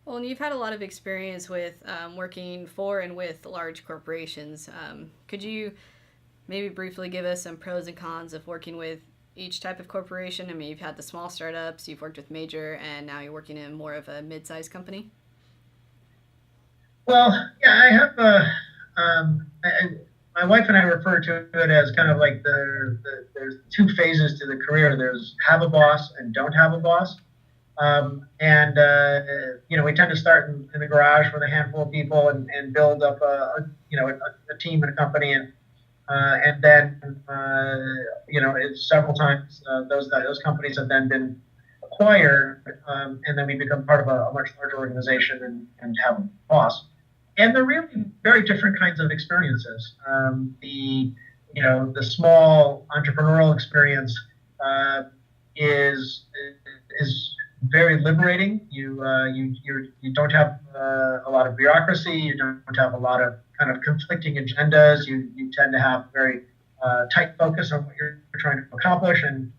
Well, and you've had a lot of experience with working for and with large corporations. Could you maybe briefly give us some pros and cons of working with each type of corporation? I mean, you've had the small startups, you've worked with major, and now you're working in more of a mid-sized company. Well, yeah, I have my wife and I refer to it as kind of like there's two phases to the career. There's have a boss and don't have a boss. And we tend to start in the garage with a handful of people and build up a team and a company, and then it's several times those companies have then been acquired, and then we become part of a much larger organization and have a boss. And they're really very different kinds of experiences. The small entrepreneurial experience is is very liberating. You don't have a lot of bureaucracy. You don't have a lot of kind of conflicting agendas. You tend to have very tight focus on what you're trying to accomplish, and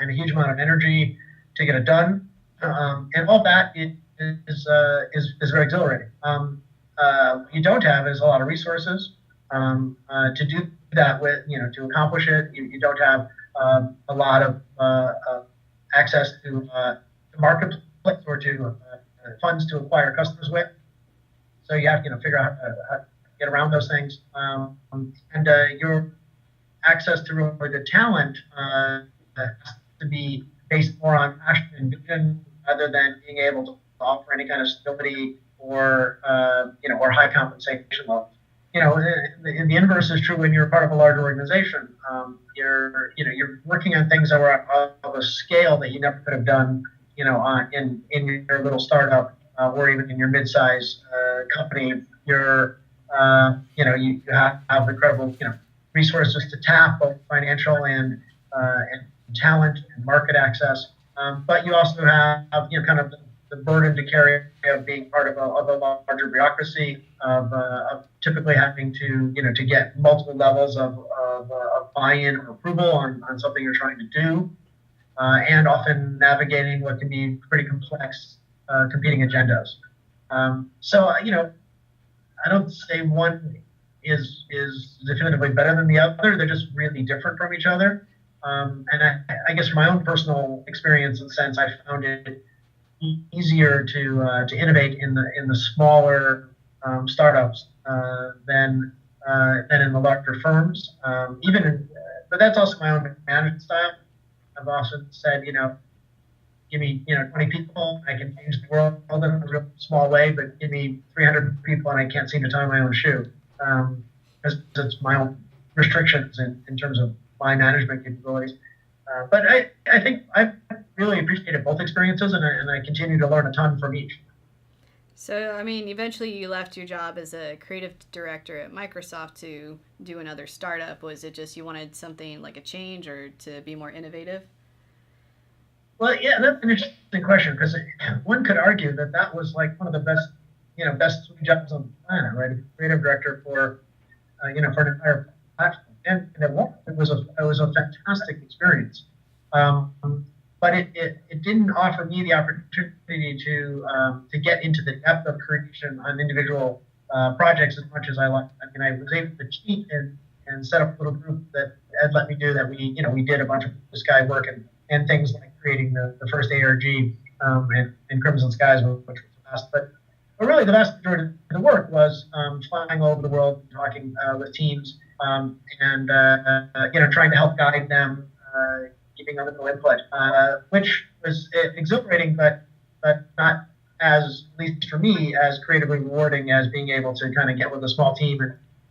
a huge amount of energy to get it done. And all that is very exhilarating. You don't have is a lot of resources to do that with, to accomplish it. You don't have a lot of access to marketplace or to funds to acquire customers with. So you have to figure out how to get around those things. And your access to really good talent has to be based more on passion and vision rather than being able to offer any kind of stability or high compensation levels. The inverse is true when you're part of a large organization. You're working on things that are of a scale that you never could have done, in your little startup or even in your mid-size company. You have incredible, resources to tap, both financial and talent and market access. But you also have, kind of the burden to carry of being part of a larger bureaucracy, of typically having to get multiple levels of buy-in or approval on something you're trying to do, and often navigating what can be pretty complex competing agendas. So, I don't say one is definitively better than the other. They're just really different from each other. And I guess from my own personal experience and sense, I found it easier to innovate in the smaller startups than in the larger firms. But that's also my own management style. I've often said, give me 20 people, I can change the world in a real small way, but give me 300 people and I can't seem to tie my own shoe, because it's my own restrictions in terms of my management capabilities. But I think I've really appreciated both experiences, and I continue to learn a ton from each. So, I mean, eventually you left your job as a creative director at Microsoft to do another startup. Was it just you wanted something like a change or to be more innovative? Well, yeah, that's an interesting question, because one could argue that that was like one of the best jobs on the planet, right? A creative director for an entire platform, and it was a fantastic experience. But it didn't offer me the opportunity to get into the depth of creation on individual projects as much as I liked. I mean, I was able to cheat and set up a little group that Ed let me do that we did a bunch of blue sky work and things like creating the first ARG, and Crimson Skies, which was fast. But really, the vast majority of the work was flying all over the world, talking with teams, and trying to help guide them, giving them a little input, which was exhilarating, but not as, at least for me, as creatively rewarding as being able to kind of get with a small team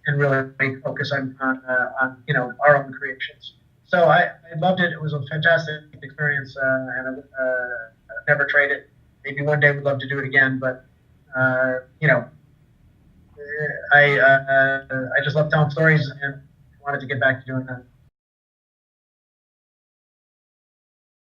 and really focus on our own creations. So I loved it. It was a fantastic experience, and I'd never trade it. Maybe one day we'd love to do it again, but uh, you know, I just love telling stories and wanted to get back to doing that.